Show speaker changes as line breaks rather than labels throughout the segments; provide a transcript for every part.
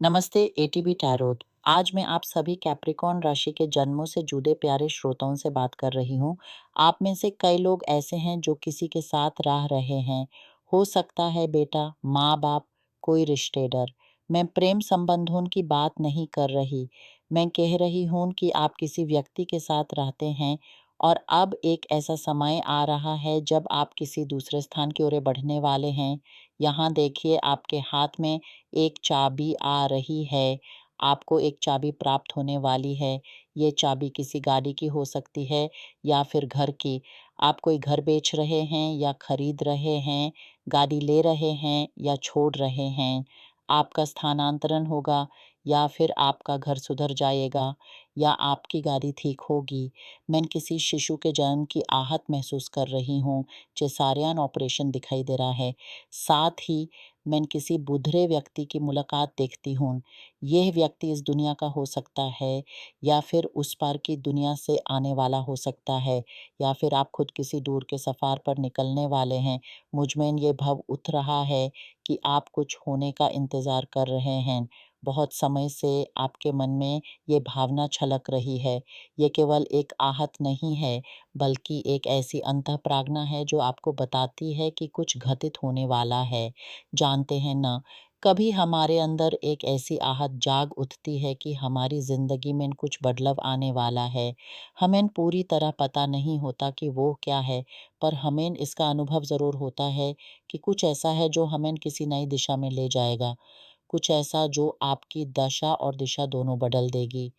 नमस्ते ATB tarot. आज मैं आप सभी कैप्रिकॉर्न राशि के जन्मों से जुड़े प्यारे श्रोताओं से बात कर रही हूँ। आप में से कई लोग ऐसे हैं जो किसी के साथ रह रहे हैं। हो सकता है बेटा, माँ बाप, कोई रिश्तेदार। मैं प्रेम संबंधों की बात नहीं कर रही। मैं कह रही हूँ कि आप किसी व्यक्ति के साथ रहते हैं और अब एक ऐसा समय आ रहा है जब आप किसी दूसरे स्थान की ओर बढ़ने वाले हैं। यहाँ देखिए, आपके हाथ में एक चाबी आ रही है। आपको एक चाबी प्राप्त होने वाली है। ये चाबी किसी गाड़ी की हो सकती है या फिर घर की। आप कोई घर बेच रहे हैं या खरीद रहे हैं, गाड़ी ले रहे हैं या छोड़ रहे हैं। आपका स्थानांतरण होगा या फिर आपका घर सुधर जाएगा या आपकी गाड़ी ठीक होगी। मैं किसी शिशु के जन्म की आहट महसूस कर रही हूँ। cesarean ऑपरेशन दिखाई दे रहा है। साथ ही मैं किसी बुढ़े व्यक्ति की मुलाकात देखती हूँ। यह व्यक्ति इस दुनिया का हो सकता है या फिर उस पार की दुनिया से आने वाला हो सकता है या फिर आप खुद किसी दूर के सफ़र पर निकलने वाले हैं। मुझ में ये भाव उठ रहा है कि आप कुछ होने का इंतज़ार कर रहे हैं। बहुत समय से आपके मन में ये भावना छलक रही है। ये केवल एक आहट नहीं है, बल्कि एक ऐसी अंतःप्रेरणा है जो आपको बताती है कि कुछ घटित होने वाला है। जानते हैं ना, कभी हमारे अंदर एक ऐसी आहट जाग उठती है कि हमारी ज़िंदगी में कुछ बदलाव आने वाला है। हमें पूरी तरह पता नहीं होता कि वो क्या है, पर हमें इसका अनुभव ज़रूर होता है कि कुछ ऐसा है जो हमें किसी नई दिशा में ले जाएगा। कुछ ऐसा जो आपकी दशा और दिशा दोनों बदल देगी।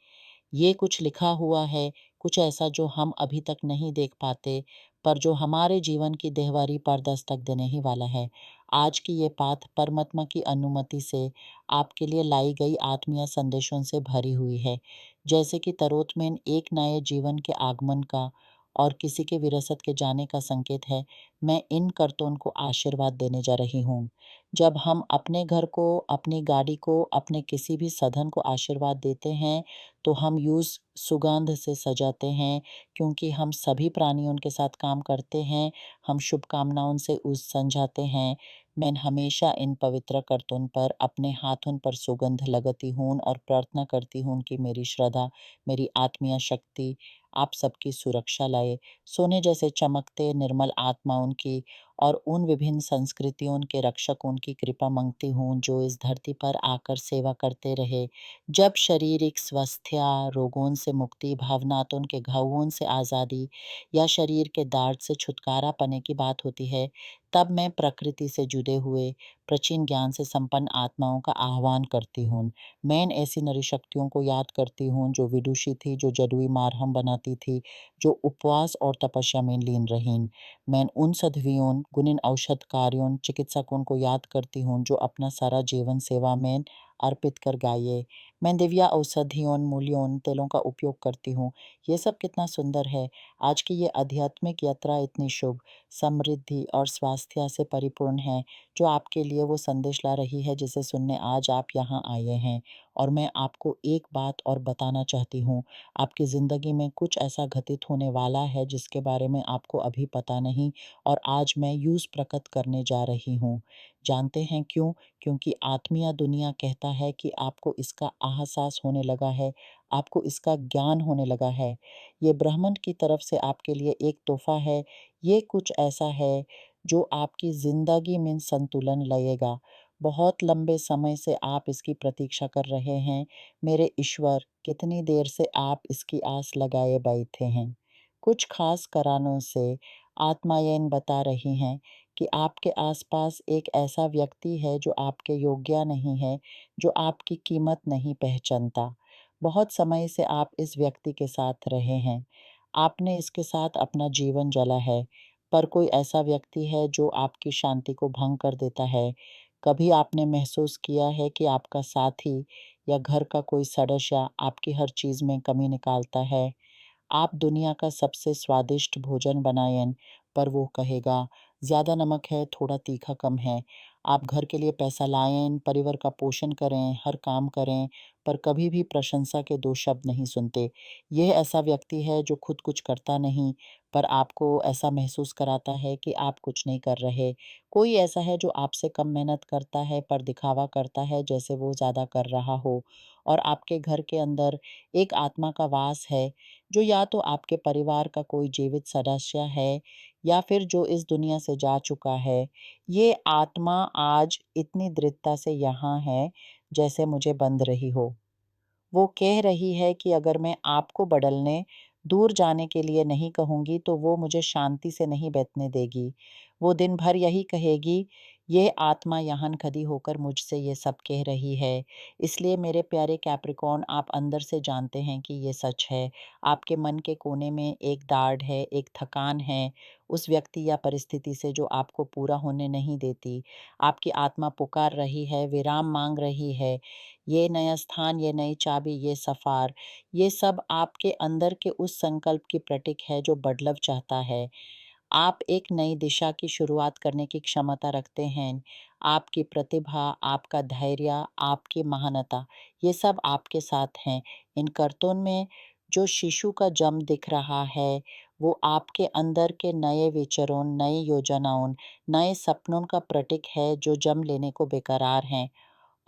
ये कुछ लिखा हुआ है, कुछ ऐसा जो हम अभी तक नहीं देख पाते, पर जो हमारे जीवन की देहवारी पर दस्तक देने ही वाला है। आज की ये बात परमात्मा की अनुमति से आपके लिए लाई गई आत्मीय संदेशों से भरी हुई है। जैसे कि तरोत में एक नए जीवन के आगमन का और किसी के विरासत के जाने का संकेत है। मैं इन कर्तों को आशीर्वाद देने जा रही हूँ। जब हम अपने घर को, अपनी गाड़ी को, अपने किसी भी साधन को आशीर्वाद देते हैं, तो हम यूज़ सुगंध से सजाते हैं, क्योंकि हम सभी प्राणियों के साथ काम करते हैं। हम शुभकामनाओं से उस संजाते हैं। मैं हमेशा इन पवित्र कर्तों पर अपने हाथों पर सुगंध लगाती हूँ और प्रार्थना करती हूँ कि मेरी श्रद्धा, मेरी आत्मीय शक्ति आप सबकी सुरक्षा लाए। सोने जैसे चमकते निर्मल आत्माओं की और उन विभिन्न संस्कृतियों के रक्षकों की कृपा मांगती हूँ जो इस धरती पर आकर सेवा करते रहे। जब शारीरिक स्वास्थ्य, रोगों से मुक्ति, भावनाओं के घावों से आज़ादी या शरीर के दर्द से छुटकारा पाने की बात होती है, तब मैं प्रकृति से जुड़े हुए प्राचीन ज्ञान से संपन्न आत्माओं का आह्वान करती हूँ। मैं ऐसी नारी शक्तियों को याद करती हूँ जो विदुषी थी, जो जादुई मरहम बनाती थी, जो उपवास और तपस्या में लीन रहीं। मैं उन साध्वियों, गुणीन औषधकारियों, चिकित्सकों को याद करती हूँ जो अपना सारा जीवन सेवा में अर्पित कर गए। मैं दिव्य औषधियों, मूल्यों, तेलों का उपयोग करती हूँ। ये सब कितना सुंदर है। आज की ये आध्यात्मिक यात्रा इतनी शुभ, समृद्धि और स्वास्थ्य से परिपूर्ण है, जो आपके लिए वो संदेश ला रही है जिसे सुनने आज आप यहाँ आए हैं। और मैं आपको एक बात और बताना चाहती हूँ, आपकी ज़िंदगी में कुछ ऐसा घटित होने वाला है जिसके बारे में आपको अभी पता नहीं, और आज मैं यूज़ प्रकट करने जा रही हूँ। जानते हैं क्यों? क्योंकि आत्मीय दुनिया कहता है कि आपको इसका एहसास होने लगा है, आपको इसका ज्ञान होने लगा है। ये ब्रह्मांड की तरफ से आपके लिए एक तोहफ़ा है। ये कुछ ऐसा है जो आपकी ज़िंदगी में संतुलन लाएगा। बहुत लंबे समय से आप इसकी प्रतीक्षा कर रहे हैं। मेरे ईश्वर, कितनी देर से आप इसकी आस लगाए बैठे हैं। कुछ खास कारणों से आत्माएँ बता रही हैं कि आपके आसपास एक ऐसा व्यक्ति है जो आपके योग्य नहीं है, जो आपकी कीमत नहीं पहचानता। बहुत समय से आप इस व्यक्ति के साथ रहे हैं। आपने इसके साथ अपना जीवन जला है, पर कोई ऐसा व्यक्ति है जो आपकी शांति को भंग कर देता है। कभी आपने महसूस किया है कि आपका साथी या घर का कोई सदस्य आपकी हर चीज़ में कमी निकालता है? आप दुनिया का सबसे स्वादिष्ट भोजन बनाएँ, पर वो कहेगा, ज़्यादा नमक है, थोड़ा तीखा कम है। आप घर के लिए पैसा लाएँ, परिवार का पोषण करें, हर काम करें, पर कभी भी प्रशंसा के 2 शब्द नहीं सुनते। यह ऐसा व्यक्ति है जो खुद कुछ करता नहीं, पर आपको ऐसा महसूस कराता है कि आप कुछ नहीं कर रहे। कोई ऐसा है जो आपसे कम मेहनत करता है पर दिखावा करता है जैसे वो ज़्यादा कर रहा हो। और आपके घर के अंदर एक आत्मा का वास है, जो या तो आपके परिवार का कोई जीवित सदस्य है या फिर जो इस दुनिया से जा चुका है। ये आत्मा आज इतनी दृढ़ता से यहाँ है, जैसे मुझे बंध रही हो। वो कह रही है कि अगर मैं आपको बदलने, दूर जाने के लिए नहीं कहूँगी, तो वो मुझे शांति से नहीं बैठने देगी। वो दिन भर यही कहेगी, "ये आत्मा यहाँ खड़ी होकर मुझसे ये सब कह रही है।" इसलिए मेरे प्यारे कैप्रिकॉर्न, आप अंदर से जानते हैं कि ये सच है। आपके मन के कोने में एक दाढ़ है, एक थकान है, उस व्यक्ति या परिस्थिति से जो आपको पूरा होने नहीं देती। आपकी आत्मा पुकार रही है, विराम माँग रही है। ये नया स्थान, ये नई चाबी, ये सफ़ार, ये सब आपके अंदर के उस संकल्प की प्रतीक है जो बदलाव चाहता है। आप एक नई दिशा की शुरुआत करने की क्षमता रखते हैं। आपकी प्रतिभा, आपका धैर्य, आपकी महानता, ये सब आपके साथ हैं। इन कर्तन में जो शिशु का जन्म दिख रहा है, वो आपके अंदर के नए विचारों, नई योजनाओं, नए सपनों का प्रतीक है जो जन्म लेने को बेकरार हैं।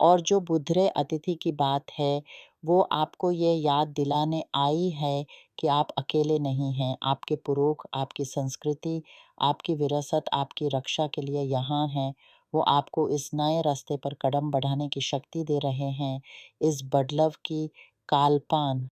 और जो बुद्धरे अतिथि की बात है, वो आपको ये याद दिलाने आई है कि आप अकेले नहीं हैं। आपके पुरुष, आपकी संस्कृति, आपकी विरासत आपकी रक्षा के लिए यहाँ हैं। वो आपको इस नए रास्ते पर कदम बढ़ाने की शक्ति दे रहे हैं, इस बदलाव की कालपान